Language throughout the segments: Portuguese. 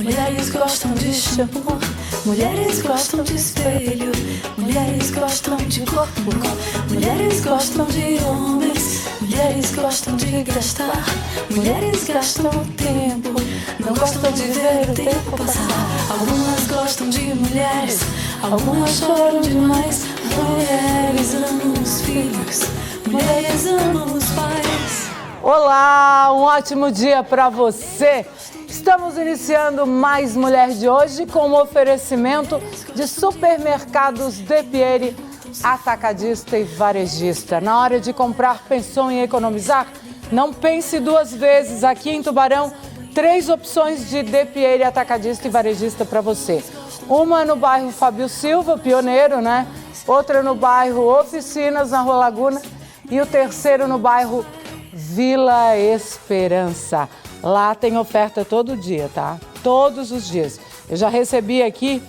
Mulheres gostam de shampoo, mulheres gostam de espelho, mulheres gostam de corpo, mulheres gostam de homens, mulheres gostam de gastar, mulheres gastam o tempo, não gostam de ver o tempo passar. Algumas gostam de mulheres, algumas choram demais. Mulheres amam os filhos, mulheres amam os pais. Olá, um ótimo dia para você. Estamos iniciando mais Mulher de Hoje com um oferecimento de supermercados De Pieri, atacadista e varejista. Na hora de comprar, pensou em economizar? Não pense duas vezes. Aqui em Tubarão, 3 opções de De Pieri, atacadista e varejista para você. Uma no bairro Fábio Silva, pioneiro, né? Outra no bairro Oficinas, na Rua Laguna. E o terceiro no bairro Vila Esperança. Lá tem oferta todo dia, tá? Todos os dias. Eu já recebi aqui,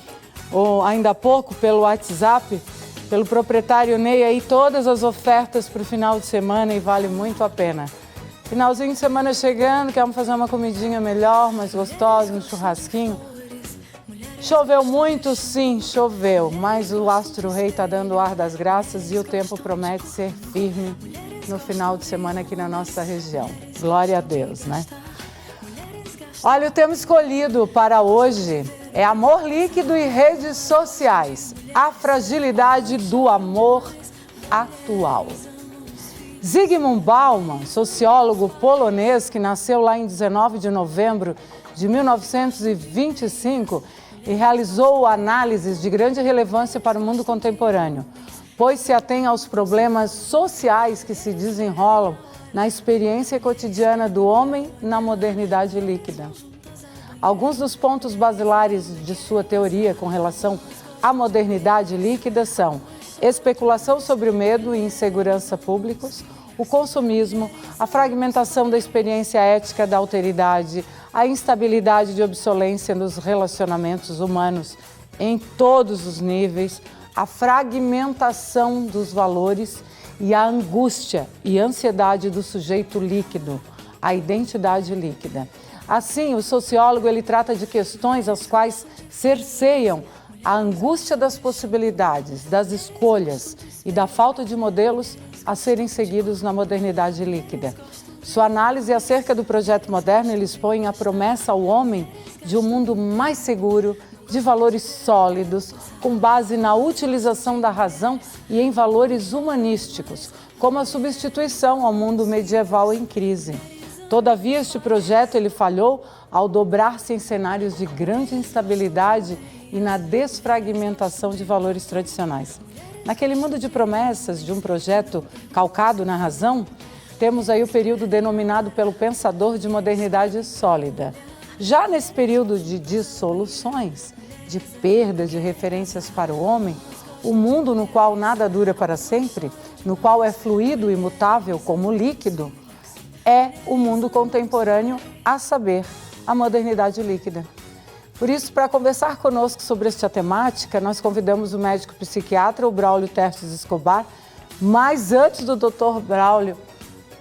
ainda há pouco, pelo WhatsApp, pelo proprietário Ney, aí todas as ofertas para o final de semana e vale muito a pena. Finalzinho de semana chegando, queremos fazer uma comidinha melhor, mais gostosa, um churrasquinho. Choveu muito? Sim, choveu, mas o Astro Rei está dando o ar das graças e o tempo promete ser firme no final de semana aqui na nossa região. Glória a Deus, né? Olha, o tema escolhido para hoje é amor líquido e redes sociais, a fragilidade do amor atual. Zygmunt Bauman, sociólogo polonês que nasceu lá em 19 de novembro de 1925 e realizou análises de grande relevância para o mundo contemporâneo, pois se atém aos problemas sociais que se desenrolam na experiência cotidiana do homem na modernidade líquida. Alguns dos pontos basilares de sua teoria com relação à modernidade líquida são especulação sobre o medo e insegurança públicos, o consumismo, a fragmentação da experiência ética da alteridade, a instabilidade de obsolência nos relacionamentos humanos em todos os níveis, a fragmentação dos valores e a angústia e ansiedade do sujeito líquido, a identidade líquida. Assim, o sociólogo ele trata de questões as quais cerceiam a angústia das possibilidades, das escolhas e da falta de modelos a serem seguidos na modernidade líquida. Sua análise acerca do projeto moderno ele expõe a promessa ao homem de um mundo mais seguro, de valores sólidos, com base na utilização da razão e em valores humanísticos, como a substituição ao mundo medieval em crise. Todavia, este projeto ele falhou ao dobrar-se em cenários de grande instabilidade e na desfragmentação de valores tradicionais. Naquele mundo de promessas de um projeto calcado na razão, temos aí o período denominado pelo pensador de modernidade sólida. Já nesse período de dissoluções, de perda de referências para o homem, o mundo no qual nada dura para sempre, no qual é fluido e mutável como líquido, é o mundo contemporâneo, a saber, a modernidade líquida. Por isso, para conversar conosco sobre esta temática, nós convidamos o médico psiquiatra, o Braulio Tertes Escobar. Mas antes do Dr. Braulio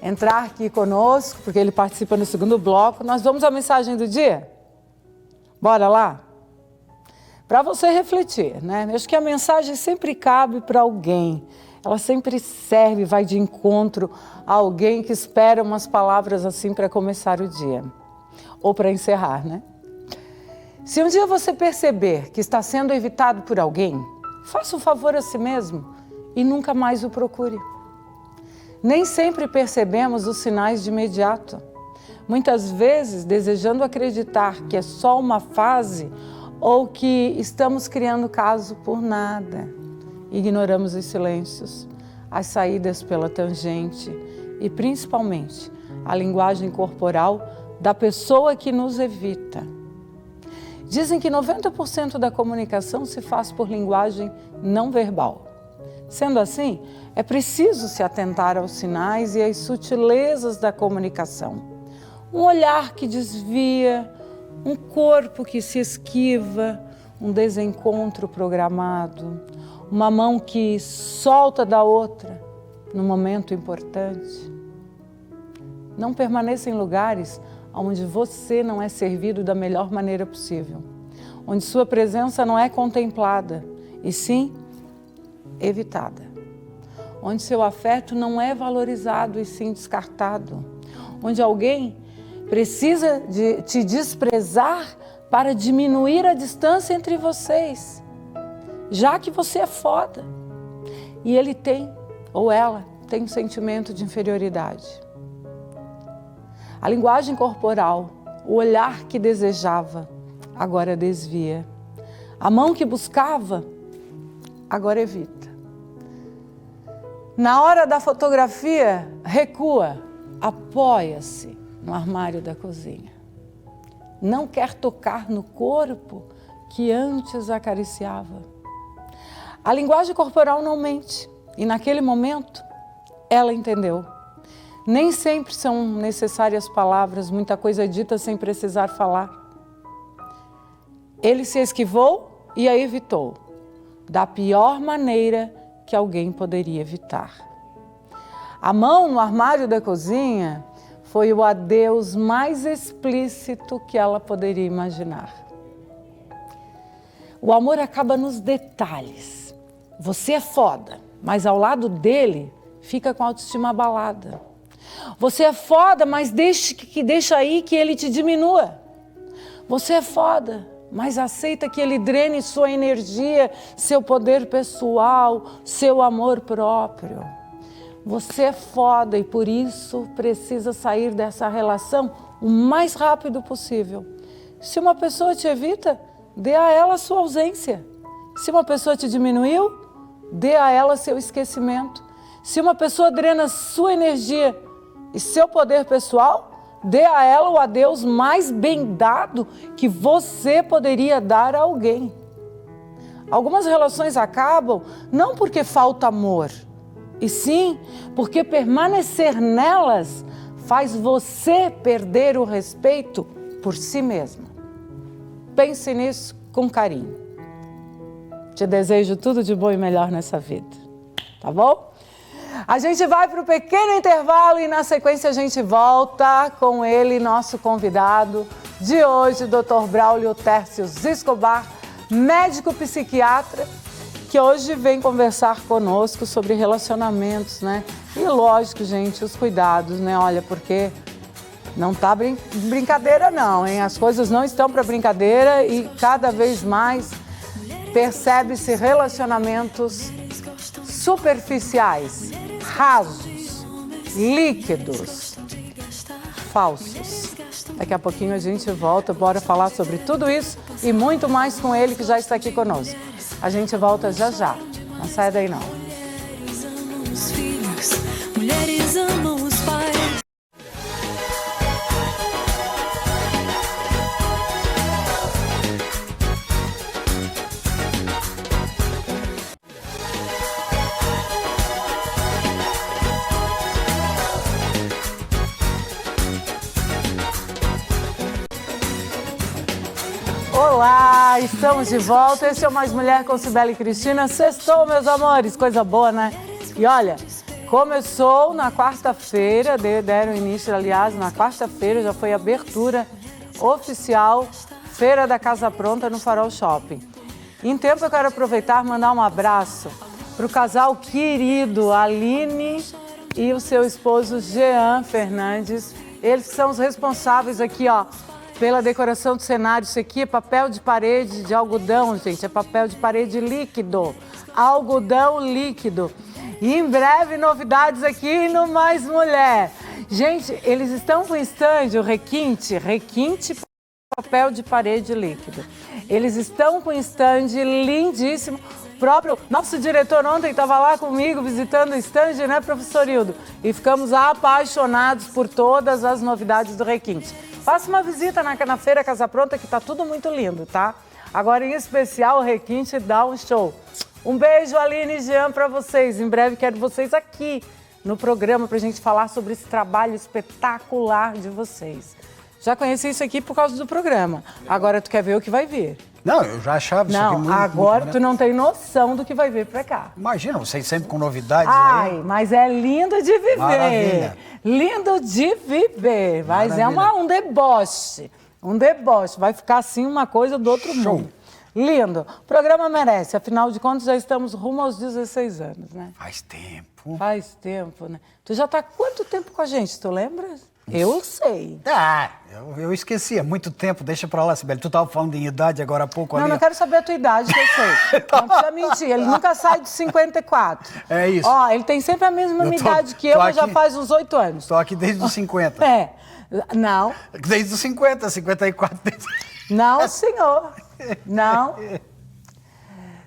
entrar aqui conosco, porque ele participa no segundo bloco, nós vamos à mensagem do dia? Bora lá? Para você refletir, né? Eu acho que a mensagem sempre cabe para alguém. Ela sempre serve, vai de encontro a alguém que espera umas palavras assim para começar o dia. Ou para encerrar, né? Se um dia você perceber que está sendo evitado por alguém, faça um favor a si mesmo e nunca mais o procure. Nem sempre percebemos os sinais de imediato. Muitas vezes, desejando acreditar que é só uma fase ou que estamos criando caso por nada, ignoramos os silêncios, as saídas pela tangente e, principalmente, a linguagem corporal da pessoa que nos evita. Dizem que 90% da comunicação se faz por linguagem não verbal. Sendo assim, é preciso se atentar aos sinais e às sutilezas da comunicação. Um olhar que desvia, um corpo que se esquiva, um desencontro programado, uma mão que solta da outra num momento importante. Não permaneça em lugares onde você não é servido da melhor maneira possível, onde sua presença não é contemplada, e sim evitada, onde seu afeto não é valorizado e sim descartado, onde alguém precisa de te desprezar para diminuir a distância entre vocês, já que você é foda e ele tem, ou ela tem um sentimento de inferioridade. A linguagem corporal, o olhar que desejava, agora desvia. A mão que buscava, agora evita. Na hora da fotografia, recua, apoia-se no armário da cozinha. Não quer tocar no corpo que antes acariciava. A linguagem corporal não mente, e naquele momento ela entendeu. Nem sempre são necessárias palavras, muita coisa dita sem precisar falar. Ele se esquivou e a evitou, da pior maneira que alguém poderia evitar. A mão no armário da cozinha foi o adeus mais explícito que ela poderia imaginar. O amor acaba nos detalhes. Você é foda, mas ao lado dele fica com a autoestima abalada. Você é foda, mas deixa aí que ele te diminua. Você é foda, mas aceita que ele drene sua energia, seu poder pessoal, seu amor próprio. Você é foda e por isso precisa sair dessa relação o mais rápido possível. Se uma pessoa te evita, dê a ela sua ausência. Se uma pessoa te diminuiu, dê a ela seu esquecimento. Se uma pessoa drena sua energia e seu poder pessoal, dê a ela o adeus mais bem dado que você poderia dar a alguém. Algumas relações acabam não porque falta amor, e sim porque permanecer nelas faz você perder o respeito por si mesma. Pense nisso com carinho. Te desejo tudo de bom e melhor nessa vida, tá bom? A gente vai para o pequeno intervalo e na sequência a gente volta com ele, nosso convidado de hoje, Dr. Braulio Tércios Escobar, médico psiquiatra, que hoje vem conversar conosco sobre relacionamentos, né? E lógico, gente, os cuidados, né? Olha, porque não tá brincadeira não, hein? As coisas não estão para brincadeira e cada vez mais percebe-se relacionamentos superficiais, rasos, líquidos, falsos. Daqui a pouquinho a gente volta, bora falar sobre tudo isso e muito mais com ele que já está aqui conosco. A gente volta já já, não sai daí não. Mulheres amam os filhos, mulheres amam os pais. Olá, estamos de volta. Esse é o Mais Mulher com Cibele e Cristina. Sextou, meus amores, coisa boa, né? E olha, começou na quarta-feira, deram início, aliás, na quarta-feira já foi a abertura oficial Feira da Casa Pronta no Farol Shopping. Em tempo eu quero aproveitar e mandar um abraço para o casal querido Aline e o seu esposo Jean Fernandes. Eles são os responsáveis aqui, ó, pela decoração do cenário. Isso aqui é papel de parede de algodão, gente. É papel de parede líquido. Algodão líquido. E em breve, novidades aqui no Mais Mulher. Gente, eles estão com stand, o requinte papel de parede líquido. Eles estão com stand lindíssimo. Próprio nosso diretor ontem estava lá comigo visitando o stand, né, professor Hildo? E ficamos apaixonados por todas as novidades do requinte. Faça uma visita na Feira Casa Pronta, que tá tudo muito lindo, tá? Agora, em especial, o requinte dá um show. Um beijo, Aline e Jean, para vocês. Em breve quero vocês aqui no programa para a gente falar sobre esse trabalho espetacular de vocês. Já conheci isso aqui por causa do programa. Agora tu quer ver o que vai vir. Não, eu já achava isso aqui Não, muito agora muito tu não tem noção do que vai vir pra cá. Imagina, vocês sempre com novidades Ai, aí. mas é lindo de viver. Maravilha. Lindo de viver. Mas é Maravilha. um deboche. Um deboche. Vai ficar assim uma coisa do outro Show. mundo. Lindo. O programa merece. Afinal de contas, já estamos rumo aos 16 anos, né? Faz tempo. Faz tempo, né? Tu já tá há quanto tempo com a gente, tu lembra? Eu sei. Eu esqueci, há muito tempo, deixa pra lá, Sibeli. Tu tava falando em idade agora há pouco Não, ali. não quero saber a tua idade, que eu sei. Não precisa mentir, ele nunca sai de 54. É isso. Ó, ele tem sempre a mesma Eu tô- idade que tô eu, mas já aqui- faz uns 8 anos. Tô aqui desde os 50. É. Não, Desde os 50, 54. não, senhor. Não.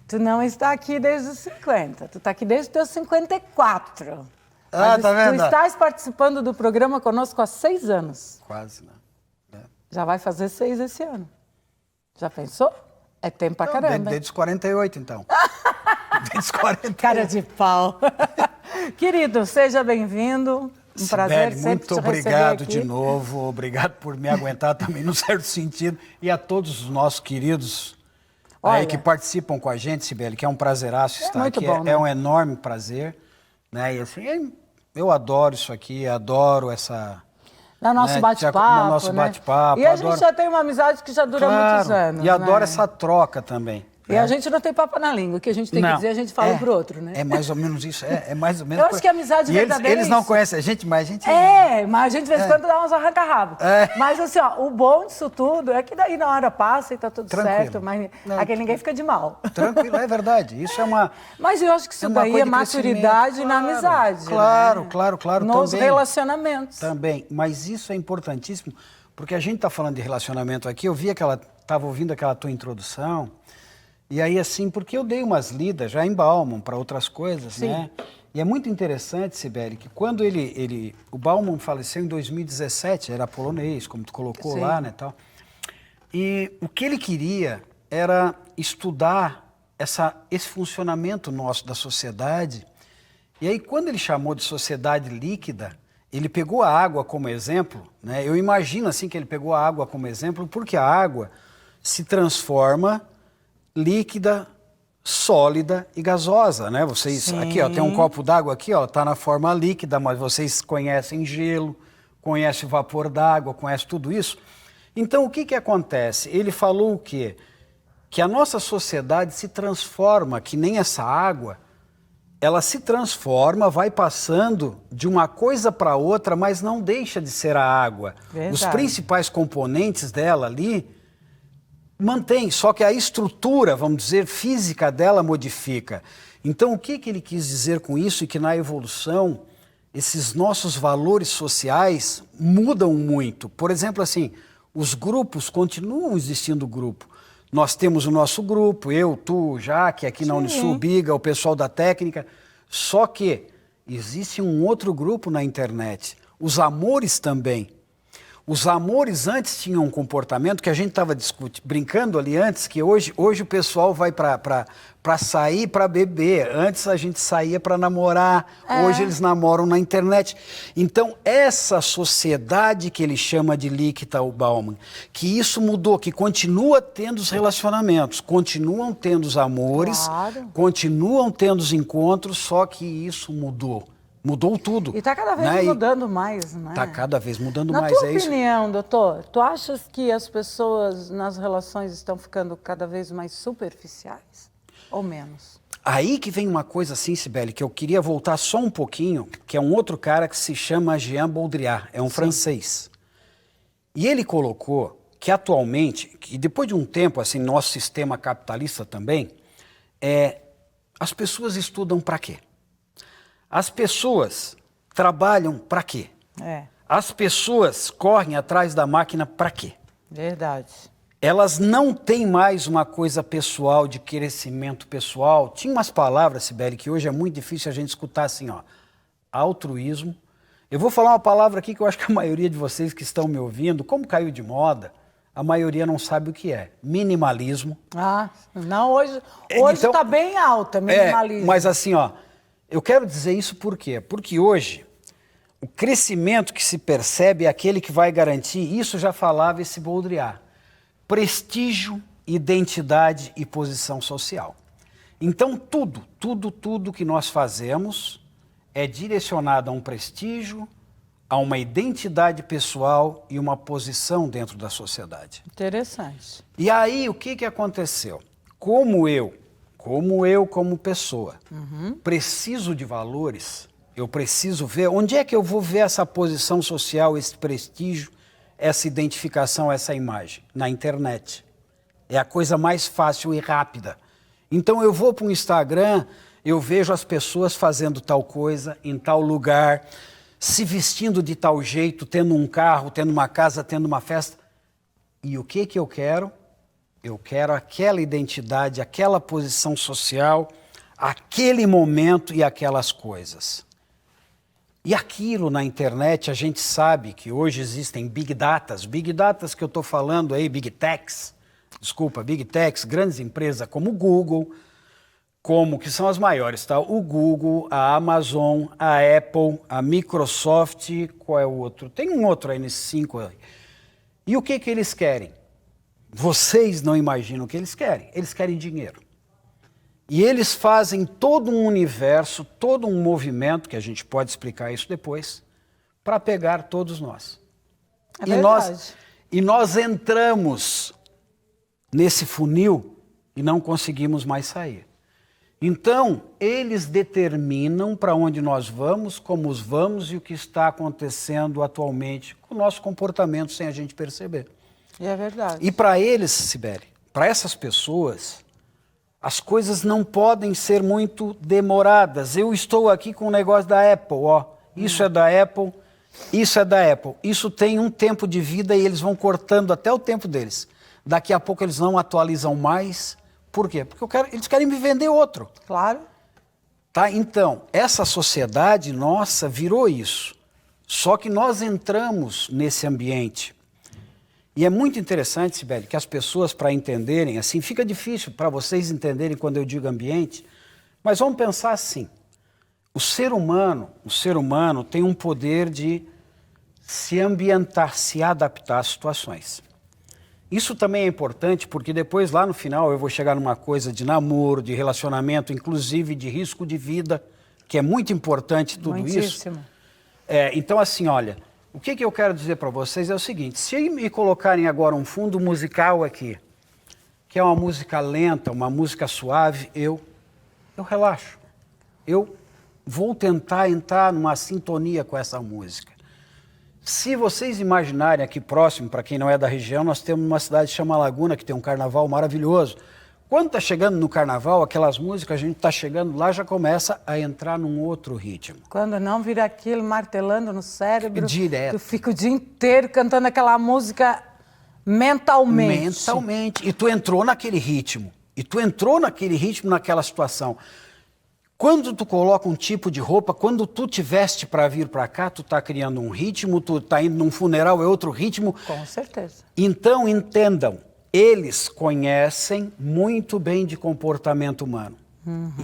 Tu não está aqui desde os 50. Tu está aqui desde os teus 54. Ah, Mas tá vendo? Tu estás participando do programa conosco há 6 anos. Quase, né? Já vai fazer 6 esse ano. Já pensou? É tempo pra caramba. hein? Desde os 48, então. Desde os 48. Cara de pau. Querido, seja bem-vindo. Um prazer Sibeli, sempre muito te receber obrigado aqui. de novo. Obrigado por me aguentar também, num certo sentido. E a todos os nossos queridos aí Olha. que participam com a gente, Sibeli, que é um prazeraço estar muito aqui. bom, né? É um enorme prazer. Né? E assim, eu adoro isso aqui, adoro essa... No nosso né, bate-papo, no nosso né? bate-papo, E a adoro- gente já tem uma amizade que já dura muitos anos. E adoro né? essa troca também. E né? a gente não tem papo na língua. O que a gente tem que Não. dizer, a gente fala pro outro, né? É mais ou menos isso. É mais ou menos. Eu acho que a amizade e verdadeira eles é não isso. conhecem a gente, mas a gente... Mas a gente de vez em quando dá uns arranca-rabo. É. Mas assim, ó, o bom disso tudo é que daí na hora passa e tá tudo Tranquilo. certo, mas Não. aqui ninguém fica de mal. Tranquilo, é verdade. Isso é uma... Mas eu acho que isso É uma daí coisa é de maturidade crescimento, na claro. amizade. Claro, né? claro, Nos também. relacionamentos. Também, mas isso é importantíssimo, porque a gente está falando de relacionamento aqui, eu estava ouvindo aquela tua introdução, e aí assim, porque eu dei umas lidas já em Bauman para outras coisas, Sim. né? E é muito interessante, Sibeli, que quando o Bauman faleceu em 2017, era polonês, como tu colocou Sim. lá, né, tal. E o que ele queria era estudar esse funcionamento nosso da sociedade. E aí, quando ele chamou de sociedade líquida, ele pegou a água como exemplo, né? Eu imagino assim que ele pegou a água como exemplo, porque a água se transforma líquida, sólida e gasosa, né? Vocês Sim. aqui, ó, tem um copo d'água aqui, ó, tá na forma líquida, mas vocês conhecem gelo, conhecem o vapor d'água, conhecem tudo isso. Então, o que que acontece? Ele falou o quê? Que a nossa sociedade se transforma, que nem essa água, ela se transforma, vai passando de uma coisa para outra, mas não deixa de ser a água. Verdade. Os principais componentes dela ali mantém, só que a estrutura, vamos dizer, física dela modifica. Então, o que que ele quis dizer com isso? E que na evolução, esses nossos valores sociais mudam muito. Por exemplo, assim, os grupos continuam existindo grupo. Nós temos o nosso grupo, eu, tu, Jaque, aqui na Unisul, Biga, o pessoal da técnica. Só que existe um outro grupo na internet. Os amores também. Os amores antes tinham um comportamento que a gente estava brincando ali antes, que hoje o pessoal vai para sair para beber. Antes a gente saía para namorar, hoje eles namoram na internet. Então, essa sociedade que ele chama de líquida, o Bauman, que isso mudou, que continua tendo os relacionamentos, continuam tendo os amores, Claro. continuam tendo os encontros, só que isso mudou. Mudou tudo. E está cada vez né? mudando mais, né? Está cada vez mudando Na mais. tua É isso. opinião, doutor, tu achas que as pessoas nas relações estão ficando cada vez mais superficiais? Ou menos? Aí que vem uma coisa assim, Sibeli, que eu queria voltar só um pouquinho, que é um outro cara que se chama Jean Baudrillard, é um francês. E ele colocou que atualmente, que depois de um tempo, assim, nosso sistema capitalista também, as pessoas estudam para quê? As pessoas trabalham para quê? As pessoas correm atrás da máquina para quê? Verdade. Elas não têm mais uma coisa pessoal, de crescimento pessoal. Tinha umas palavras, Sibeli, que hoje é muito difícil a gente escutar assim, ó. Altruísmo. Eu vou falar uma palavra aqui que eu acho que a maioria de vocês que estão me ouvindo, como caiu de moda, a maioria não sabe o que é. Minimalismo. Não, hoje Então, está bem alta, minimalismo. Mas assim, ó, eu quero dizer isso por quê? Porque hoje, o crescimento que se percebe é aquele que vai garantir, isso já falava esse Baudrillard, prestígio identidade e posição social. Então, tudo que nós fazemos é direcionado a um prestígio, a uma identidade pessoal e uma posição dentro da sociedade. Interessante. E aí, o que aconteceu? Como como pessoa, preciso de valores, eu preciso ver onde é que eu vou ver essa posição social, esse prestígio, essa identificação, essa imagem? Na internet. É a coisa mais fácil e rápida. Então eu vou para o Instagram, eu vejo as pessoas fazendo tal coisa, em tal lugar, se vestindo de tal jeito, tendo um carro, tendo uma casa, tendo uma festa. E o que eu quero? Eu quero aquela identidade, aquela posição social, aquele momento e aquelas coisas. E aquilo na internet, a gente sabe que hoje existem big datas que eu estou falando aí, big techs, grandes empresas como o Google, que são as maiores, tá? O Google, a Amazon, a Apple, a Microsoft, qual é o outro? Tem um outro aí nesses 5 aí. E o que eles querem? Vocês não imaginam o que eles querem. Eles querem dinheiro. E eles fazem todo um universo, todo um movimento, que a gente pode explicar isso depois, para pegar todos nós. É verdade. E nós entramos nesse funil e não conseguimos mais sair. Então, eles determinam para onde nós vamos, como vamos e o que está acontecendo atualmente com o nosso comportamento sem a gente perceber. É verdade. E para eles, Sibeli, para essas pessoas, as coisas não podem ser muito demoradas. Eu estou aqui com o negócio da Apple, ó. Isso é da Apple, isso é da Apple. Isso tem um tempo de vida e eles vão cortando até o tempo deles. Daqui a pouco eles não atualizam mais. Por quê? Porque eles querem me vender outro. Claro. Tá? Então, essa sociedade nossa virou isso. Só que nós entramos nesse ambiente. E é muito interessante, Sibeli, que as pessoas, para entenderem, assim, fica difícil para vocês entenderem quando eu digo ambiente, mas vamos pensar assim. O ser humano tem um poder de se ambientar, se adaptar às situações. Isso também é importante porque depois, lá no final, eu vou chegar numa coisa de namoro, de relacionamento, inclusive de risco de vida, que é muito importante tudo Muitíssimo. isso. Então, assim, olha, o que eu quero dizer para vocês é o seguinte, se me colocarem agora um fundo musical aqui, que é uma música lenta, uma música suave, eu relaxo. Eu vou tentar entrar numa sintonia com essa música. Se vocês imaginarem aqui próximo, para quem não é da região, nós temos uma cidade que chama Laguna, que tem um carnaval maravilhoso. Quando está chegando no carnaval, aquelas músicas, a gente está chegando lá, já começa a entrar num outro ritmo. Quando não, vira aquilo martelando no cérebro. Direto. Tu fica o dia inteiro cantando aquela música mentalmente. Mentalmente. E tu entrou naquele ritmo. Naquela situação. Quando tu coloca um tipo de roupa, quando tu te veste para vir para cá, tu está criando um ritmo, tu está indo num funeral, é outro ritmo. Com certeza. Então, entendam, eles conhecem muito bem de comportamento humano.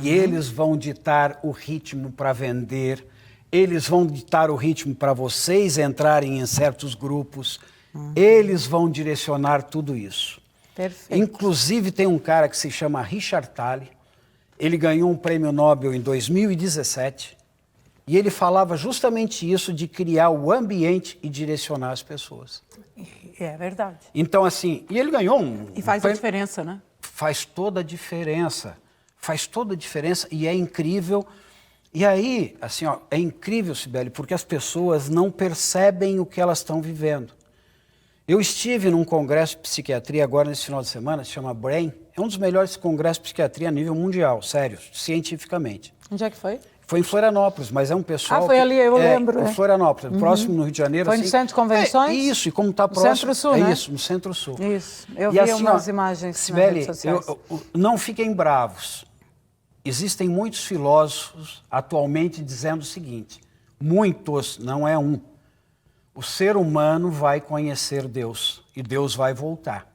E eles vão ditar o ritmo para vender, eles vão ditar o ritmo para vocês entrarem em certos grupos, eles vão direcionar tudo isso. Perfeito. Inclusive, tem um cara que se chama Richard Thaler. Ele ganhou um prêmio Nobel em 2017 e ele falava justamente isso de criar o ambiente e direcionar as pessoas. É verdade. Então, assim, e ele ganhou E faz a diferença, né? Faz toda a diferença. Faz toda a diferença e é incrível. E aí, assim, ó, é incrível, Sibeli, porque as pessoas não percebem o que elas estão vivendo. Eu estive num congresso de psiquiatria agora nesse final de semana, se chama BRAIN. É um dos melhores congressos de psiquiatria a nível mundial, sério, cientificamente. Onde é que foi? Foi em Florianópolis, mas é um pessoal... foi ali, eu lembro. Em Florianópolis, próximo no Rio de Janeiro. Foi assim, no Centro de Convenções? Isso, e como está próximo... Centro-Sul, né? Isso, no Centro-Sul. Isso, eu E vi assim, umas ó, imagens Sibeli, nas redes sociais. não fiquem bravos. Existem muitos filósofos atualmente dizendo o seguinte, muitos, não é um, o ser humano vai conhecer Deus e Deus vai voltar.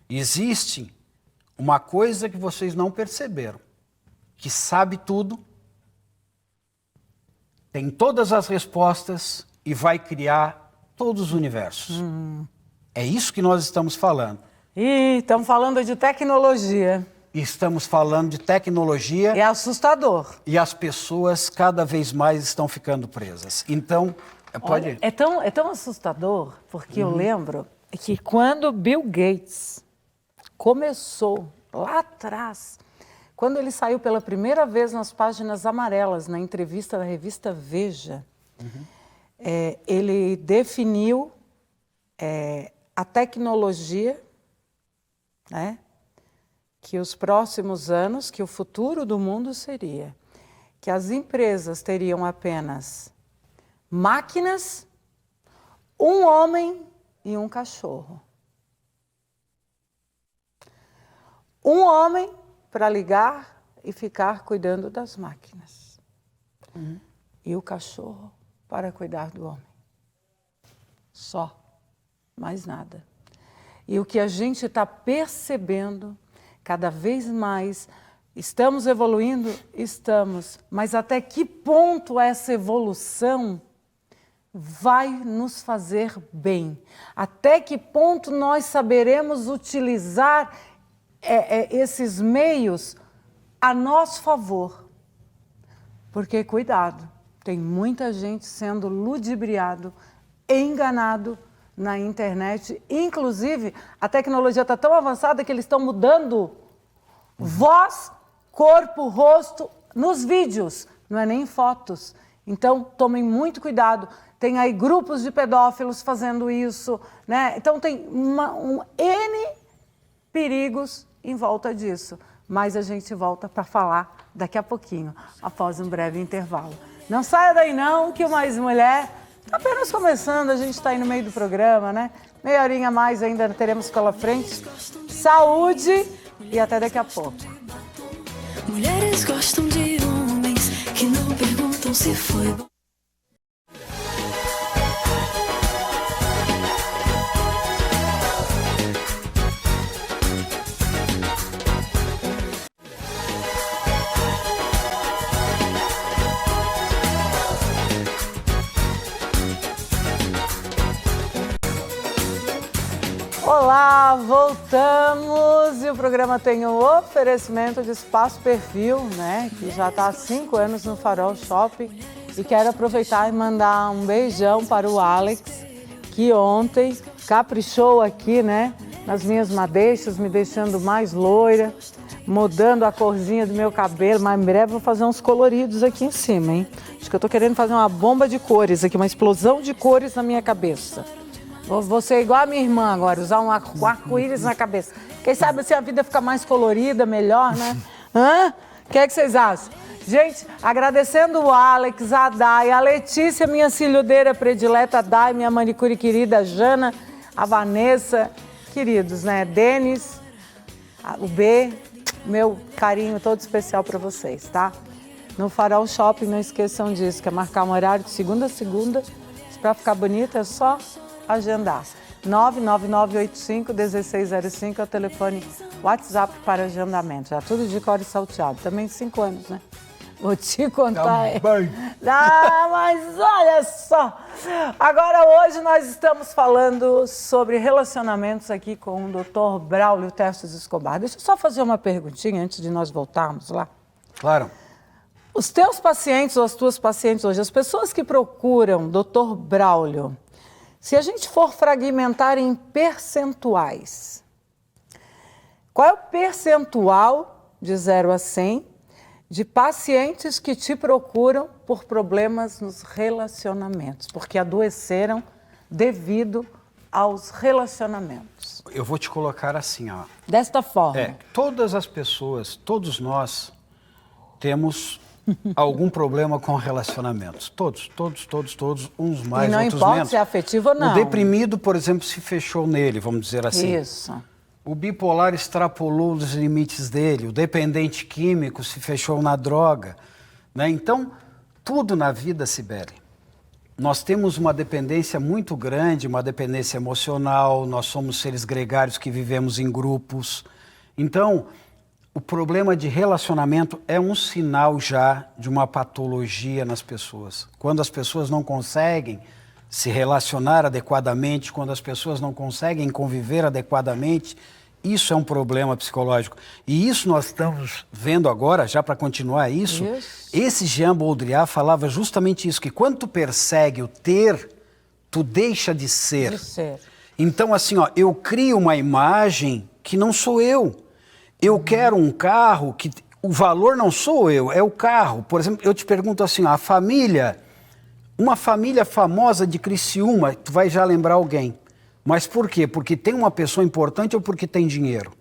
Existe uma coisa que vocês não perceberam, que sabe tudo, tem todas as respostas e vai criar todos os universos. É isso que nós estamos falando. Ih, estamos falando de tecnologia. Estamos falando de tecnologia. É assustador. E as pessoas cada vez mais estão ficando presas. Então, pode ir. É tão assustador, porque eu lembro que quando Bill Gates começou lá atrás, quando ele saiu pela primeira vez nas páginas amarelas, na entrevista da revista Veja, ele definiu a tecnologia, né, que os próximos anos, que o futuro do mundo seria que as empresas teriam apenas máquinas, um homem e um cachorro. Um homem para ligar e ficar cuidando das máquinas. E o cachorro para cuidar do homem. Só. Mais nada. E o que a gente está percebendo, cada vez mais, estamos evoluindo? Estamos. Mas até que ponto essa evolução vai nos fazer bem? Até que ponto nós saberemos utilizar esses meios a nosso favor? Porque, cuidado, tem muita gente sendo ludibriado, enganado na internet. Inclusive, a tecnologia está tão avançada que eles estão mudando voz, corpo, rosto nos vídeos, não é nem em fotos. Então, tomem muito cuidado. Tem aí grupos de pedófilos fazendo isso, né? Então, tem N perigos em volta disso. Mas a gente volta para falar daqui a pouquinho, após um breve intervalo. Não saia daí não, que o Mais Mulher está apenas começando, a gente está aí no meio do programa, né? Meia horinha a mais ainda teremos pela frente. Saúde e até daqui a pouco. Mulheres gostam de homens que não perguntam se foi bom. Olá, voltamos e o programa tem o oferecimento de Espaço Perfil, né? Que já está há 5 anos no Farol Shopping. E quero aproveitar e mandar um beijão para o Alex, que ontem caprichou aqui, né? Nas minhas madeixas, me deixando mais loira, mudando a corzinha do meu cabelo. Mas em breve vou fazer uns coloridos aqui em cima, hein? Acho que eu tô querendo fazer uma bomba de cores aqui, uma explosão de cores na minha cabeça. Vou ser igual a minha irmã agora, usar um arco-íris na cabeça. Quem sabe se a vida fica mais colorida, melhor, né? O que é que vocês acham? Gente, agradecendo o Alex, a Dai, a Letícia, minha cilhudeira predileta, a Dai, minha manicure querida, a Jana, a Vanessa, queridos, né? Denis, o B, meu carinho todo especial para vocês, tá? No Farol Shopping, não esqueçam disso, que é marcar um horário de segunda a segunda. Para ficar bonita é só agendar. 99985-1605 é o telefone WhatsApp para agendamento. Já tudo de cor e salteado. Também 5 anos, né? Vou te contar. Mas olha só. Agora, hoje, nós estamos falando sobre relacionamentos aqui com o Dr. Braulio Terços Escobar. Deixa eu só fazer uma perguntinha antes de nós voltarmos lá. Claro. Os teus pacientes ou as tuas pacientes hoje, as pessoas que procuram Dr. Braulio, se a gente for fragmentar em percentuais, qual é o percentual de 0 a 100 de pacientes que te procuram por problemas nos relacionamentos, porque adoeceram devido aos relacionamentos? Eu vou te colocar assim, ó. Desta forma. Todas as pessoas, todos nós temos algum problema com relacionamentos. Todos, uns mais, e não outros importa menos. se é afetivo ou não. O deprimido, por exemplo, se fechou nele, vamos dizer assim. Isso. O bipolar extrapolou os limites dele, o dependente químico se fechou na droga, né? Então, tudo na vida, Cibele, nós temos uma dependência muito grande, uma dependência emocional, nós somos seres gregários que vivemos em grupos. Então, o problema de relacionamento é um sinal já de uma patologia nas pessoas. Quando as pessoas não conseguem se relacionar adequadamente, quando as pessoas não conseguem conviver adequadamente, Isso é um problema psicológico. E isso nós estamos vendo agora, já para continuar isso, esse Jean Baudrillard falava justamente isso, que quando tu persegue o ter, tu deixa de ser. Então, assim, ó, eu crio uma imagem que não sou eu. Eu quero um carro que o valor não sou eu, é o carro. Por exemplo, eu te pergunto assim, ó, a família, uma família famosa de Criciúma, tu vai já lembrar alguém. Mas por quê? Porque tem uma pessoa importante ou porque tem dinheiro?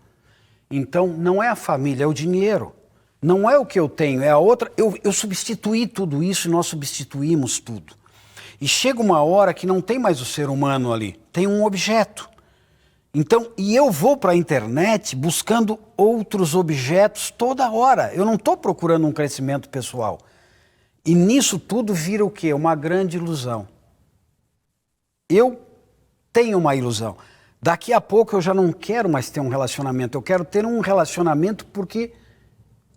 Então, não é a família, é o dinheiro. Não é o que eu tenho, é a outra. Eu substituí tudo isso e nós substituímos tudo. E chega uma hora que não tem mais o ser humano ali, tem um objeto. Então, e eu vou para a internet buscando outros objetos toda hora. Eu não estou procurando um crescimento pessoal. E nisso tudo vira o quê? Uma grande ilusão. Eu tenho uma ilusão. Daqui a pouco eu já não quero mais ter um relacionamento. Eu quero ter um relacionamento porque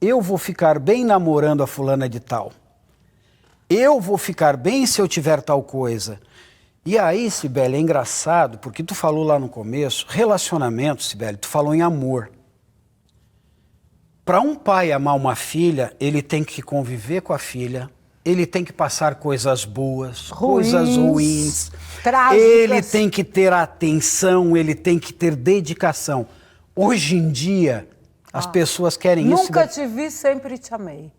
eu vou ficar bem namorando a fulana de tal. Eu vou ficar bem se eu tiver tal coisa. E aí, Cibele, é engraçado, porque tu falou lá no começo, relacionamento, Cibele, tu falou em amor. Para um pai amar uma filha, ele tem que conviver com a filha, ele tem que passar coisas boas, coisas ruins, trágicas. Ele tem que ter atenção, ele tem que ter dedicação. Hoje em dia, as pessoas querem isso. Nunca te vi, sempre te amei.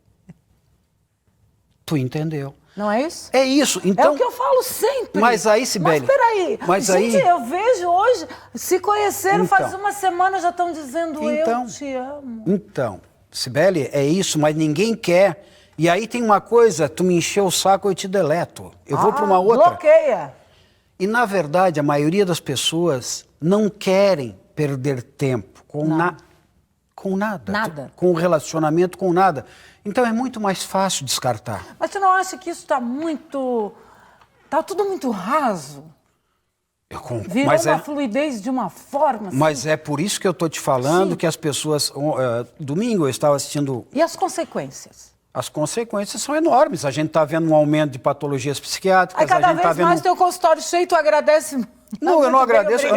Tu entendeu? Não é isso? É isso. Então, é o que eu falo sempre. Mas aí, Cibele... Mas peraí. Gente, eu vejo hoje, se conheceram então, faz uma semana, já estão dizendo eu te amo. Então, Cibele, é isso, mas ninguém quer. E aí tem uma coisa, tu me encheu o saco, eu te deleto. Eu vou para uma outra. Bloqueia. E, na verdade, a maioria das pessoas não querem perder tempo com nada. Nada. Com o relacionamento, com nada. Então, é muito mais fácil descartar. Mas tu não acha que isso está muito... Está tudo muito raso? Virou uma fluidez de uma forma... Assim. Mas é por isso que eu estou te falando que as pessoas... domingo eu estava assistindo... E as consequências? As consequências são enormes. A gente está vendo um aumento de patologias psiquiátricas. Aí cada vez mais teu consultório cheio, tu agradece... Não, eu não agradeço.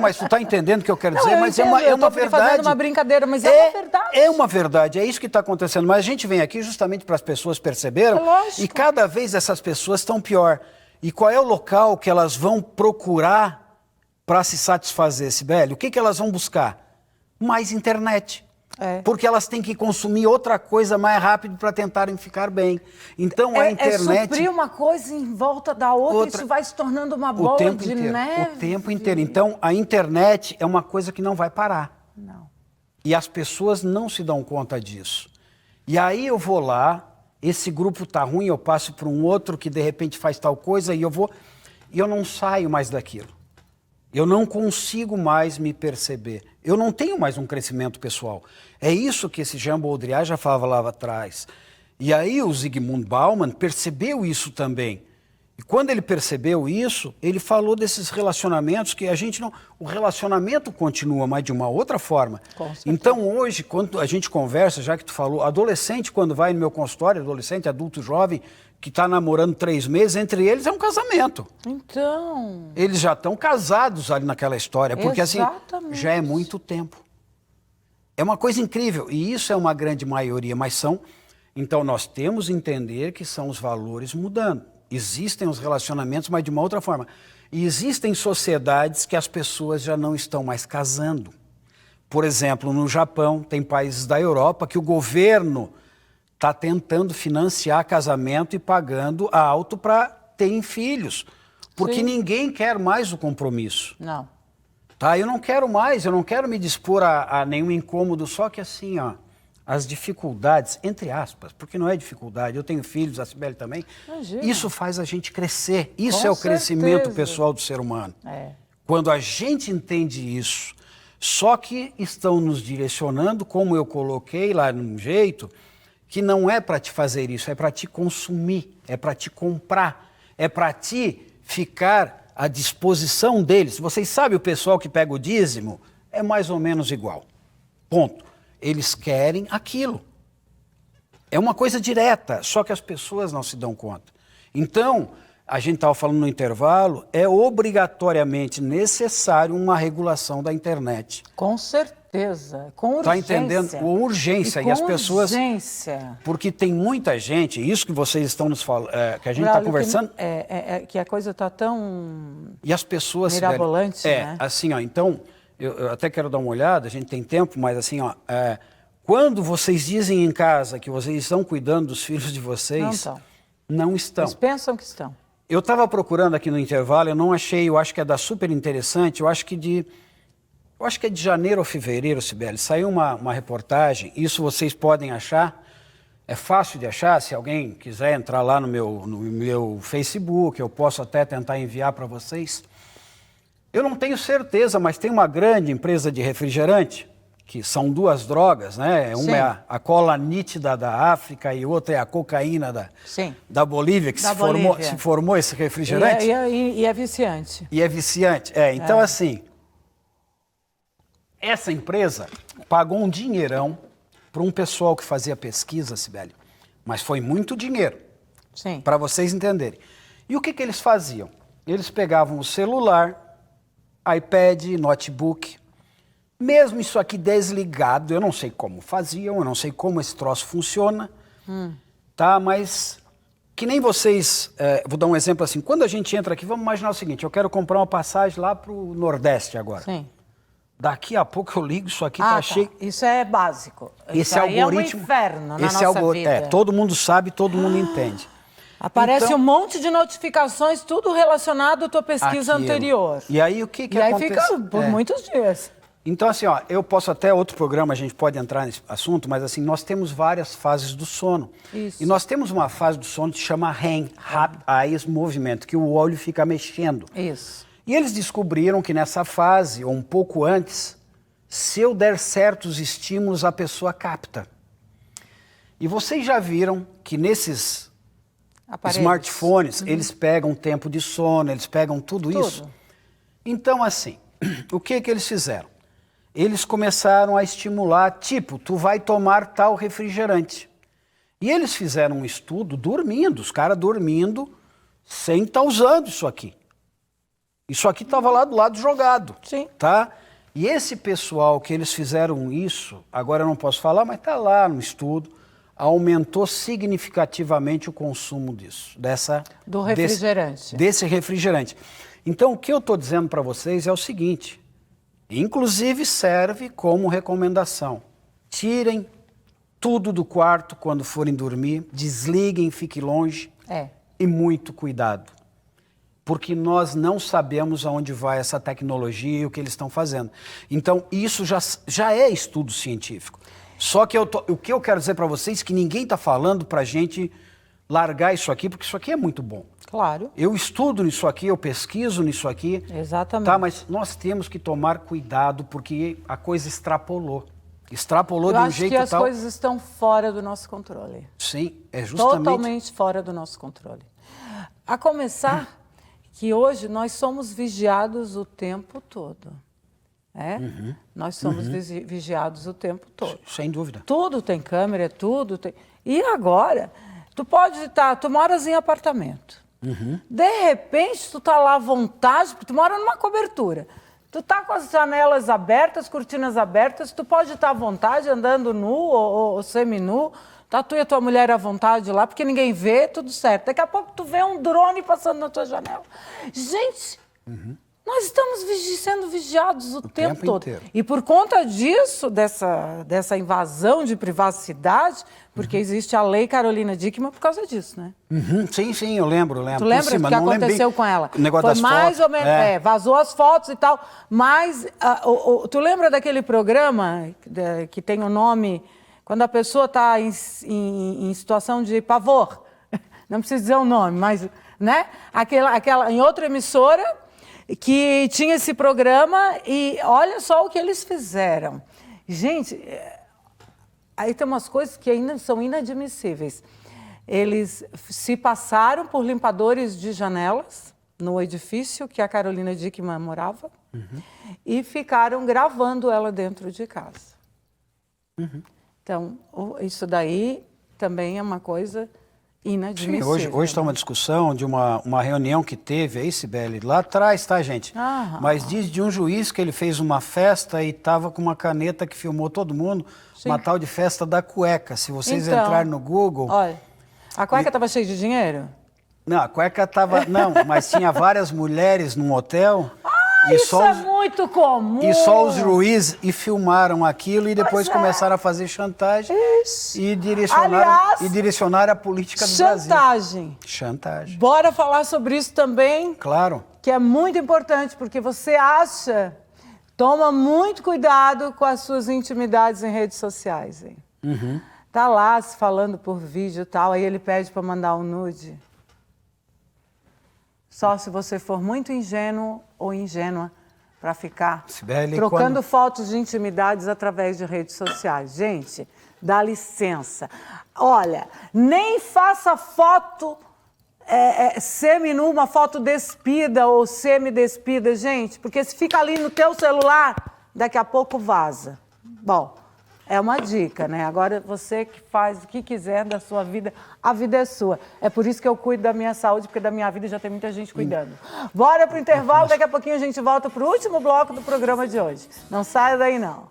Mas tu está entendendo o que eu quero dizer, mas é uma verdade. Fazendo uma brincadeira, mas é uma verdade. É uma verdade, é isso que está acontecendo. Mas a gente vem aqui justamente para as pessoas perceberam. E cada vez essas pessoas estão pior. E qual é o local que elas vão procurar para se satisfazer, Cibele? O que elas vão buscar? Mais internet. Porque elas têm que consumir outra coisa mais rápido para tentarem ficar bem. Então a internet... É suprir uma coisa em volta da outra, isso vai se tornando uma bola de neve. O tempo inteiro. Então a internet é uma coisa que não vai parar. Não. E as pessoas não se dão conta disso. E aí eu vou lá, esse grupo tá ruim, eu passo para um outro que de repente faz tal coisa e eu não saio mais daquilo. Eu não consigo mais me perceber. Eu não tenho mais um crescimento pessoal. É isso que esse Jean Baudrillard já falava lá atrás. E aí o Zygmunt Bauman percebeu isso também. E quando ele percebeu isso, ele falou desses relacionamentos que a gente não... O relacionamento continua, mas de uma outra forma. Então hoje, quando a gente conversa, já que tu falou, adolescente quando vai no meu consultório, adolescente, adulto, jovem, que está namorando 3 meses, entre eles é um casamento. Então... Eles já estão casados ali naquela história, porque assim, já é muito tempo. É uma coisa incrível, e isso é uma grande maioria, mas são... Então nós temos que entender que são os valores mudando. Existem os relacionamentos, mas de uma outra forma. E existem sociedades que as pessoas já não estão mais casando. Por exemplo, no Japão, tem países da Europa que o governo está tentando financiar casamento e pagando alto para terem filhos. Porque ninguém quer mais o compromisso. Não. Tá? Eu não quero mais, eu não quero me dispor a nenhum incômodo, só que assim, ó, as dificuldades, entre aspas, porque não é dificuldade, eu tenho filhos, a Cibele também, isso faz a gente crescer. Isso é o crescimento pessoal do ser humano. Quando a gente entende isso, só que estão nos direcionando, como eu coloquei lá num jeito, que não é para te fazer isso, é para te consumir, é para te comprar, é para te ficar à disposição deles. Vocês sabem o pessoal que pega o dízimo? É mais ou menos igual. Ponto. Eles querem aquilo. É uma coisa direta, só que as pessoas não se dão conta. Então, a gente estava falando no intervalo, é obrigatoriamente necessário uma regulação da internet. Com certeza, com urgência. Está entendendo? Com urgência. E as pessoas... urgência. Porque tem muita gente, isso que vocês estão nos falando, que a gente está conversando... Que a coisa está tão... E as pessoas... mirabolante, né? Assim, ó, então, eu até quero dar uma olhada, a gente tem tempo, mas assim, ó... quando vocês dizem em casa que vocês estão cuidando dos filhos de vocês... Não estão. Eles pensam que estão. Eu estava procurando aqui no intervalo, eu não achei, eu acho que é da Super Interessante, eu acho que é de janeiro ou fevereiro, Cibele, saiu uma reportagem, isso vocês podem achar, é fácil de achar, se alguém quiser entrar lá no meu Facebook, eu posso até tentar enviar para vocês. Eu não tenho certeza, mas tem uma grande empresa de refrigerante, que são duas drogas, né? Uma é a cola nítida da África e outra é a cocaína da Bolívia, que se formou esse refrigerante. E é viciante. E é viciante. Então, assim, essa empresa pagou um dinheirão para um pessoal que fazia pesquisa, Cibele, mas foi muito dinheiro, para vocês entenderem. E o que eles faziam? Eles pegavam o celular, iPad, notebook, mesmo isso aqui desligado, eu não sei como faziam, eu não sei como esse troço funciona, tá? Mas que nem vocês, vou dar um exemplo assim, quando a gente entra aqui, vamos imaginar o seguinte, eu quero comprar uma passagem lá para o Nordeste agora. Sim. Daqui a pouco eu ligo, isso aqui tá cheio... Isso é básico. Esse isso algoritmo, é um inferno na nossa vida. Todo mundo sabe, todo mundo entende. Aparece então, um monte de notificações, tudo relacionado à tua pesquisa anterior. E aí o que acontece? E aí fica por muitos dias. Então, assim, ó, eu posso até outro programa, a gente pode entrar nesse assunto, mas assim, nós temos várias fases do sono. Isso. E nós temos uma fase do sono que se chama REM, Rapid Eye Movement, que o olho fica mexendo. Isso. E eles descobriram que nessa fase, ou um pouco antes, se eu der certos estímulos, a pessoa capta. E vocês já viram que nesses smartphones, eles pegam tempo de sono, eles pegam tudo isso? Então, assim, o que eles fizeram? Eles começaram a estimular, tipo, tu vai tomar tal refrigerante. E eles fizeram um estudo dormindo, os caras dormindo sem estar usando isso aqui. Isso aqui estava lá do lado jogado. Sim. Tá? E esse pessoal que eles fizeram isso, agora eu não posso falar, mas está lá no estudo, aumentou significativamente o consumo disso. Do refrigerante. Desse refrigerante. Então, o que eu estou dizendo para vocês é o seguinte, inclusive serve como recomendação. Tirem tudo do quarto quando forem dormir, desliguem, fiquem longe e muito cuidado. Porque nós não sabemos aonde vai essa tecnologia e o que eles estão fazendo. Então, isso já é estudo científico. Só que o que eu quero dizer para vocês é que ninguém está falando para a gente largar isso aqui, porque isso aqui é muito bom. Claro. Eu estudo nisso aqui, eu pesquiso nisso aqui. Exatamente. Tá, mas nós temos que tomar cuidado, porque a coisa extrapolou. Extrapolou de um jeito tal... Eu acho que as coisas estão fora do nosso controle. Sim, é justamente... Totalmente fora do nosso controle. A começar que hoje nós somos vigiados o tempo todo. Nós somos vigiados o tempo todo. Sem dúvida. Tudo tem câmera, tudo tem... E agora, tu moras em apartamento. De repente, tu tá lá à vontade, tu mora numa cobertura. Tu tá com as janelas abertas, cortinas abertas, tu pode estar à vontade, andando nu ou semi-nu, tá tu e a tua mulher à vontade lá, porque ninguém vê, tudo certo. Daqui a pouco tu vê um drone passando na tua janela. Gente, nós estamos sendo vigiados o tempo todo. Inteiro. E por conta disso, dessa invasão de privacidade, porque existe a lei Carolina Dickmann por causa disso, né? Sim, eu lembro. Tu lembra o que aconteceu com ela? O negócio Foi das mais fotos, ou menos, vazou as fotos e tal, mas tu lembra daquele programa que tem o nome, quando a pessoa está em situação de pavor, não precisa dizer o nome, mas, né? Aquela, em outra emissora, que tinha esse programa e olha só o que eles fizeram. Gente, aí tem umas coisas que ainda são inadmissíveis. Eles se passaram por limpadores de janelas no edifício que a Carolina Dickmann morava e ficaram gravando ela dentro de casa. Então, isso daí também é uma coisa inadmissível. Sim, hoje está uma discussão de uma reunião que teve aí, Cibele, lá atrás, tá, gente? Mas diz de um juiz que ele fez uma festa e estava com uma caneta que filmou todo mundo, uma tal de festa da cueca. Se vocês entrarem no Google... Olha, a cueca estava cheia de dinheiro? Não, a cueca estava... Não, mas tinha várias mulheres num hotel... Isso é muito comum. E só os juízes filmaram aquilo e depois começaram a fazer chantagem e direcionaram a política do Brasil. Chantagem. Bora falar sobre isso também? Claro. Que é muito importante, porque você acha... Toma muito cuidado com as suas intimidades em redes sociais, hein? Tá lá se falando por vídeo e tal, aí ele pede para mandar um nude. Só se você for muito ingênuo ou ingênua para ficar Cibele, trocando fotos de intimidades através de redes sociais. Gente, dá licença. Olha, nem faça foto semi-nu, uma foto despida ou semi-despida, gente, porque se fica ali no teu celular, daqui a pouco vaza. Bom, é uma dica, né? Agora você que faz o que quiser da sua vida, a vida é sua. É por isso que eu cuido da minha saúde, porque da minha vida já tem muita gente cuidando. Bora pro intervalo, daqui a pouquinho a gente volta pro último bloco do programa de hoje. Não saia daí, não.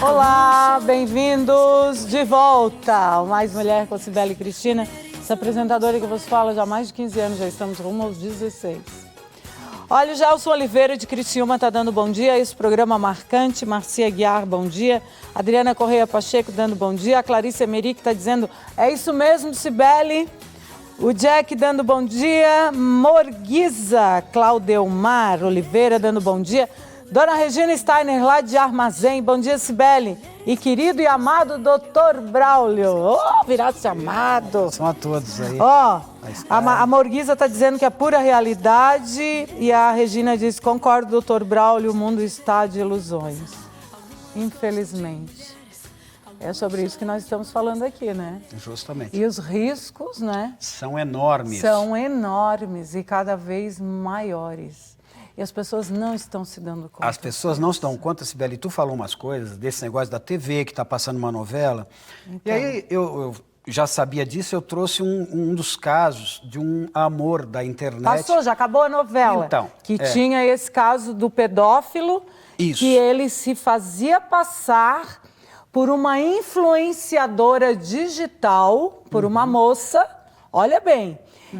Olá, bem-vindos de volta ao Mais Mulher com Cibele Cristina, essa apresentadora que vos fala já há mais de 15 anos, já estamos rumo aos 16. Olha, o Gelson Oliveira de Criciúma está dando bom dia, esse programa marcante, Marcia Guiar, bom dia, Adriana Correia Pacheco dando bom dia, a Clarice Emerick está dizendo, é isso mesmo, Cibele, o Jack dando bom dia, Morguiza, Claudeumar Oliveira dando bom dia, Dona Regina Steiner, lá de Armazém. Bom dia, Cibele. E querido e amado Dr. Braulio. Oh, virado-se amado. São a todos aí. Ó, a Morguiza está dizendo que é pura realidade. E a Regina diz, concordo, Dr. Braulio, o mundo está de ilusões. Infelizmente. É sobre isso que nós estamos falando aqui, né? Justamente. E os riscos, né? São enormes. São enormes e cada vez maiores. E as pessoas não estão se dando conta. As pessoas não se dão conta, Cibele. Tu falou umas coisas desse negócio da TV, que está passando uma novela. Então. E aí, eu já sabia disso, eu trouxe um dos casos de um amor da internet. Passou, já acabou a novela. Então, que tinha esse caso do pedófilo. Isso. Que ele se fazia passar por uma influenciadora digital, por uma moça. Olha bem.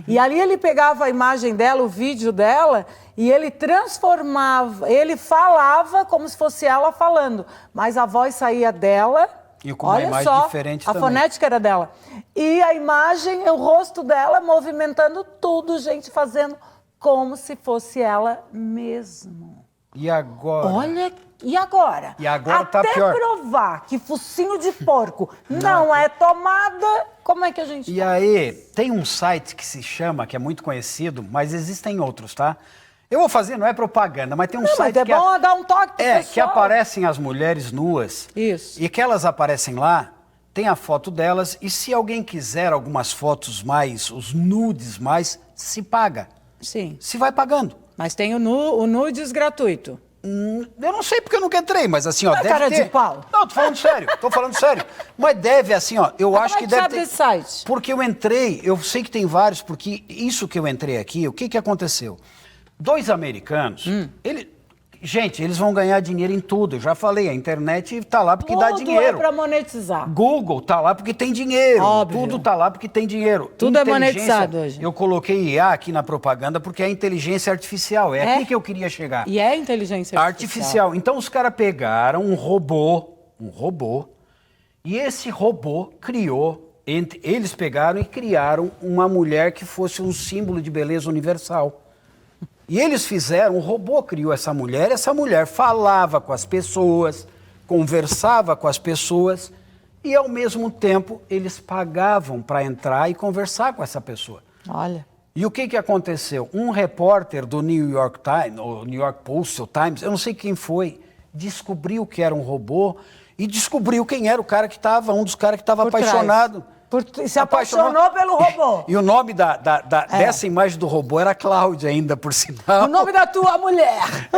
E ali ele pegava a imagem dela, o vídeo dela, e ele transformava, ele falava como se fosse ela falando, mas a voz saía dela. E com uma imagem diferente também. A fonética era dela. E a imagem, o rosto dela movimentando tudo, gente fazendo como se fosse ela mesmo. E agora? Olha, e agora? E agora tá até pior. provar que focinho de porco não é tomada, como é que a gente... E aí, tem um site que se chama, que é muito conhecido, mas existem outros, tá? Eu vou fazer, não é propaganda, mas tem um site mas é que... bom dar um toque pro pessoal. Que aparecem as mulheres nuas. Isso. E que elas aparecem lá, tem a foto delas, e se alguém quiser algumas fotos mais, os nudes mais, se paga. Sim. Se vai pagando. Mas tem o nudes gratuito. Eu não sei porque eu nunca entrei, mas assim, ó, deve cara ter... de pau. Não, tô falando sério. Mas deve, assim, ó, eu acho que deve sabe ter... desse site? Porque eu entrei, eu sei que tem vários, porque isso que eu entrei aqui, o que aconteceu? 2 americanos, gente, eles vão ganhar dinheiro em tudo. Eu já falei, a internet tá lá porque dá dinheiro. Tudo é para monetizar. Google tá lá porque tem dinheiro. Óbvio. Tudo tá lá porque tem dinheiro. Tudo é monetizado hoje. Eu coloquei IA aqui na propaganda porque é inteligência artificial. É aqui que eu queria chegar. E é inteligência artificial. Então os caras pegaram um robô, e esse robô criou, eles pegaram e criaram uma mulher que fosse um símbolo de beleza universal. E eles fizeram, o robô criou essa mulher falava com as pessoas, conversava com as pessoas e, ao mesmo tempo, eles pagavam para entrar e conversar com essa pessoa. Olha. E o que aconteceu? Um repórter do New York Times, ou New York Post, ou Times, eu não sei quem foi, descobriu que era um robô e descobriu quem era o cara que estava, um dos caras que estava apaixonado. Se apaixonou pelo robô. E o nome dessa imagem do robô era Cláudia ainda, por sinal. O nome da tua mulher.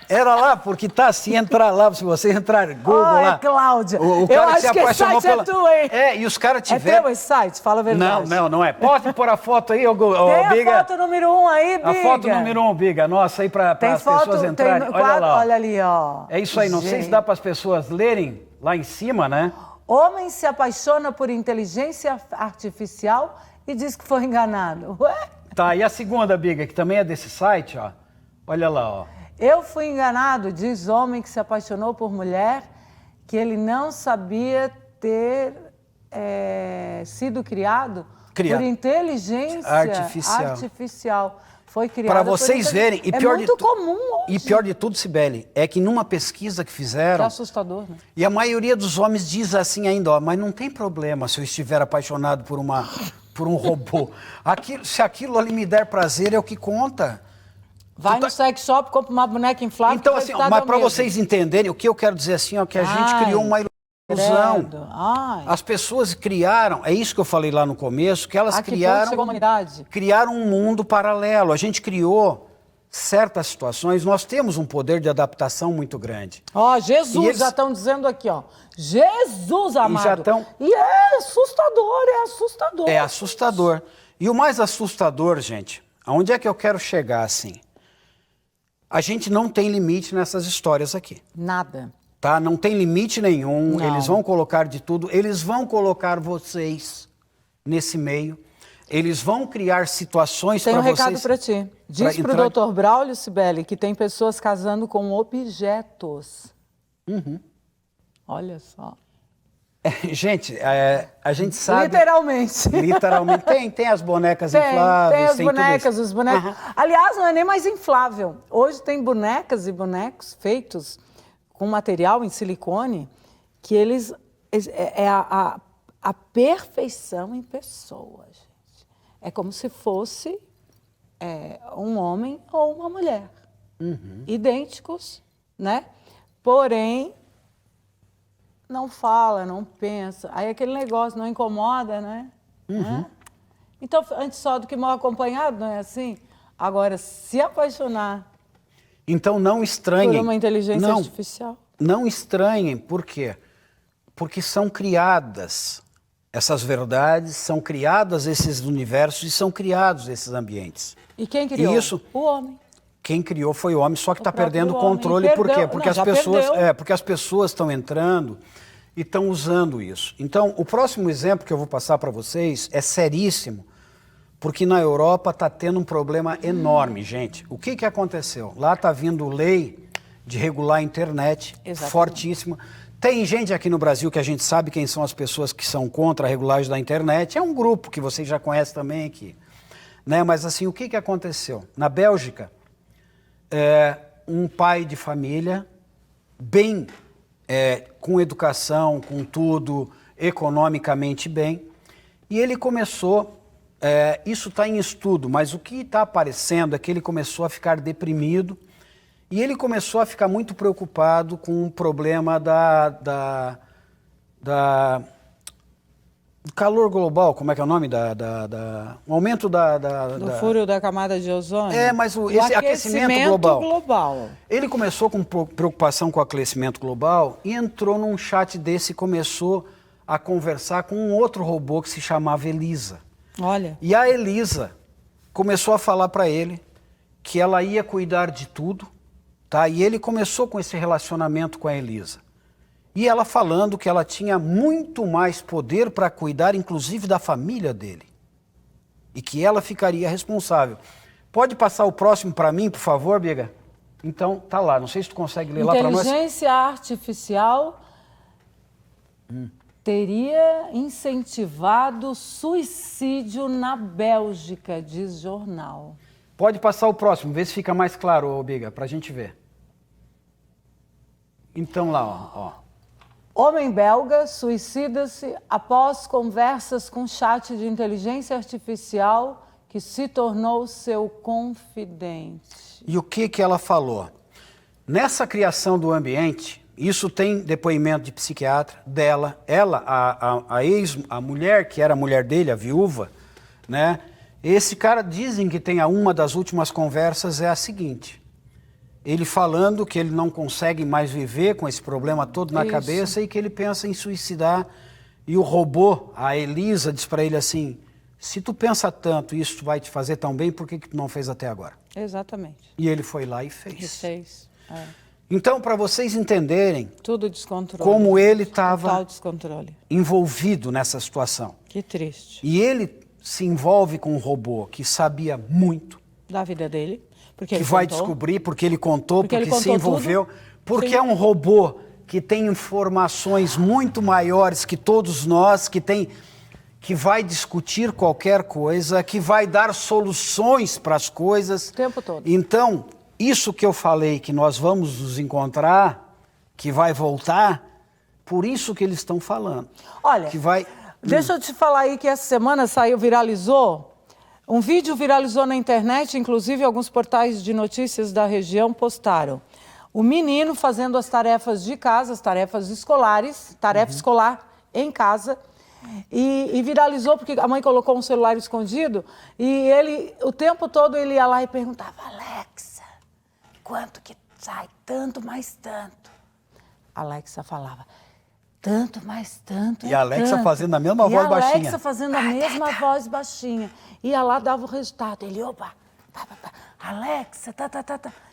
Era lá, porque tá, se entrar lá, se você entrar no Google lá. É Cláudia. O cara eu que acho se que esse apaixonou site pela... é tu, hein? E os caras É tiveram... teu esse site? Fala a verdade. Não é. Pode pôr a foto aí, Tem Biga. a foto número 1 aí, Biga. A foto número 1, Biga, nossa, aí para as pessoas entrarem. Olha lá. Olha ali, ó. É isso aí, não sei se dá para as pessoas lerem lá em cima, né? Homem se apaixona por inteligência artificial e diz que foi enganado. Ué? Tá, e a segunda, Biga, que também é desse site, ó. Olha lá, ó. Eu fui enganado, diz homem que se apaixonou por mulher, que ele não sabia ter sido criado por inteligência artificial. Foi criado para vocês verem, e pior muito comum hoje. E pior de tudo, Cibele, é que numa pesquisa que fizeram... É assustador, né? E a maioria dos homens diz assim ainda, ó, mas não tem problema se eu estiver apaixonado por um robô. Se aquilo ali me der prazer, é o que conta. Vai no sex shop, compra uma boneca inflável. Então, assim, mas para vocês entenderem, o que eu quero dizer assim, ó, que a gente criou uma ilusão. As pessoas criaram, é isso que eu falei lá no começo, que elas criaram um mundo paralelo. A gente criou certas situações, nós temos um poder de adaptação muito grande. Jesus, já estão dizendo aqui, ó. Jesus amado. E é assustador. É assustador. E o mais assustador, gente, aonde é que eu quero chegar assim? A gente não tem limite nessas histórias aqui. Nada. Tá? Não tem limite nenhum, não. Eles vão colocar de tudo, eles vão colocar vocês nesse meio, eles vão criar situações para vocês... Tem um recado para ti. Diz para o Dr. Braulio, Cibele, que tem pessoas casando com objetos. Olha só. Gente, a gente sabe... Literalmente. Tem as bonecas infláveis. Tem as bonecas, os bonecos. Aliás, não é nem mais inflável. Hoje tem bonecas e bonecos feitos com material em silicone, que eles... É a perfeição em pessoa, gente. É como se fosse um homem ou uma mulher. Idênticos, né? Porém, não fala, não pensa. Aí aquele negócio não incomoda, né? Então, antes só do que mal acompanhado, não é assim? Agora, se apaixonar... Então não estranhem. Por uma inteligência artificial. Não estranhem, por quê? Porque são criadas essas verdades, são criadas esses universos e são criados esses ambientes. E quem criou? O homem. Quem criou foi o homem, só que está perdendo o controle. Por quê? Porque as pessoas estão entrando e estão usando isso. Então, o próximo exemplo que eu vou passar para vocês é seríssimo. Porque na Europa está tendo um problema enorme, gente. O que aconteceu? Lá está vindo lei de regular a internet, fortíssima. Tem gente aqui no Brasil que a gente sabe quem são as pessoas que são contra a regulagem da internet. É um grupo que vocês já conhecem também aqui. Né? Mas assim, o que aconteceu? Na Bélgica, um pai de família, bem, com educação, com tudo, economicamente bem, e ele começou... isso está em estudo, mas o que está aparecendo é que ele começou a ficar deprimido e ele começou a ficar muito preocupado com o problema do calor global, como é que é o nome? O aumento do furo da camada de ozônio? Mas esse aquecimento global. Ele começou com preocupação com o aquecimento global e entrou num chat desse e começou a conversar com um outro robô que se chamava Elisa. Olha. E a Elisa começou a falar para ele que ela ia cuidar de tudo, tá? E ele começou com esse relacionamento com a Elisa. E ela falando que ela tinha muito mais poder para cuidar, inclusive, da família dele. E que ela ficaria responsável. Pode passar o próximo para mim, por favor, Biga? Então, tá lá. Não sei se tu consegue ler lá para nós. Inteligência artificial... teria incentivado suicídio na Bélgica, diz jornal. Pode passar o próximo, vê se fica mais claro, Biga, para a gente ver. Então lá, ó. Homem belga suicida-se após conversas com chat de inteligência artificial que se tornou seu confidente. E o que ela falou? Nessa criação do ambiente, isso tem depoimento de psiquiatra dela, ela, a mulher que era a mulher dele, a viúva, né? Esse cara, dizem que tem uma das últimas conversas é a seguinte, ele falando que ele não consegue mais viver com esse problema todo na cabeça e que ele pensa em suicidar. E o robô, a Elisa, diz para ele assim, se tu pensa tanto e isso vai te fazer tão bem, por que tu não fez até agora? Exatamente. E ele foi lá e fez. E fez, Então, para vocês entenderem tudo descontrole. Como ele estava envolvido nessa situação. Que triste. E ele se envolve com um robô que sabia muito. Da vida dele. Porque que ele vai contou. descobrir, porque ele contou, porque ele contou se envolveu. tudo. Porque Sim. é um robô que tem informações muito maiores que todos nós, que vai discutir qualquer coisa, que vai dar soluções para as coisas. O tempo todo. Então, isso que eu falei, que nós vamos nos encontrar, que vai voltar, por isso que eles estão falando. Olha, deixa eu te falar aí que essa semana viralizou, um vídeo viralizou na internet, inclusive alguns portais de notícias da região postaram. O menino fazendo as tarefas de casa, as tarefas escolares, tarefa escolar em casa, e viralizou porque a mãe colocou um celular escondido e ele, o tempo todo, ele ia lá e perguntava, Alexa, quanto que sai? Tanto mais tanto. Alexa falava, tanto mais tanto. E a Alexa fazendo a mesma voz baixinha. E a Alexa fazendo a mesma voz baixinha. Ia lá, dava o resultado. Ele, opa, Alexa,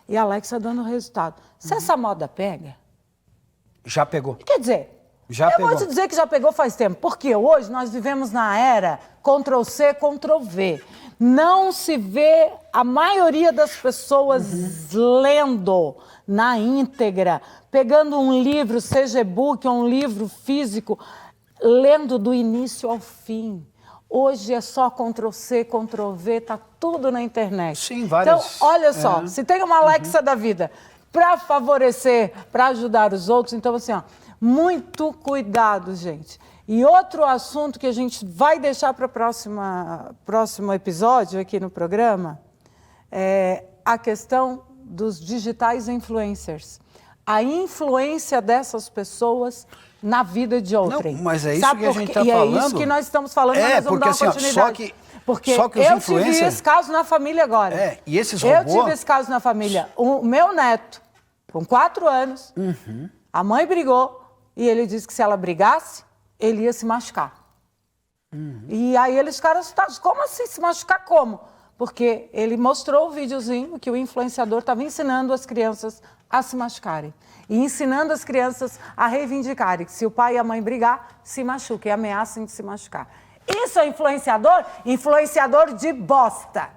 E a Alexa dando o resultado. Se essa moda pega... Já pegou. Quer dizer, vou te dizer que já pegou faz tempo. Porque hoje nós vivemos na era Ctrl-C, Ctrl-V. Não se vê a maioria das pessoas lendo na íntegra, pegando um livro, seja e-book ou um livro físico, lendo do início ao fim. Hoje é só Ctrl-C, Ctrl-V, tá tudo na internet. Sim, várias. Então, olha só, se tem uma Alexa da vida para favorecer, para ajudar os outros, então assim, ó, muito cuidado, gente. E outro assunto que a gente vai deixar para o próximo episódio aqui no programa é a questão dos digitais influencers. A influência dessas pessoas na vida de outrem. Não, mas é isso que a gente está falando. E é isso que nós estamos falando, mas nós vamos dar uma continuidade. Porque só que os eu influencers... tive esse caso na família agora. E esses robôs... Eu tive esse caso na família. O meu neto, com 4 anos, a mãe brigou e ele disse que se ela brigasse, ele ia se machucar. E aí eles ficaram assustados. Como assim se machucar? Como? Porque ele mostrou o videozinho que o influenciador estava ensinando as crianças a se machucarem. E ensinando as crianças a reivindicarem que se o pai e a mãe brigar, se machuquem, ameacem de se machucar. Isso é influenciador? Influenciador de bosta.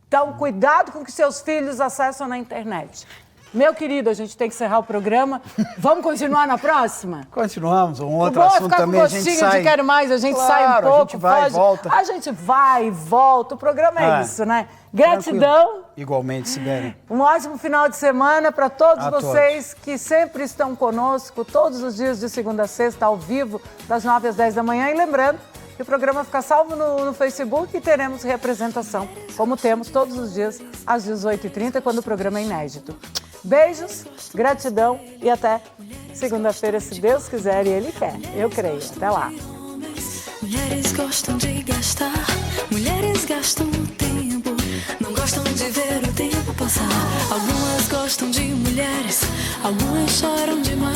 Então, cuidado com o que seus filhos acessam na internet. Meu querido, a gente tem que encerrar o programa. Vamos continuar na próxima? Continuamos. Um outro assunto também a gente sai... de quero mais, a gente sai um pouco. A gente vai e volta. A gente vai e volta. O programa é isso, né? Gratidão. Tranquilo. Igualmente, Sibeli. Um ótimo final de semana para todos vocês que sempre estão conosco, todos os dias de segunda a sexta, ao vivo, das 9 às 10 da manhã. E lembrando que o programa fica salvo no Facebook e teremos representação, como temos todos os dias, às 18h30, quando o programa é inédito. Beijos, gratidão e até segunda-feira, se Deus quiser e Ele quer. Eu creio. Até lá. Mulheres gostam de gastar, mulheres gastam tempo, não gostam de ver o tempo passar. Algumas gostam de mulheres, algumas choram demais.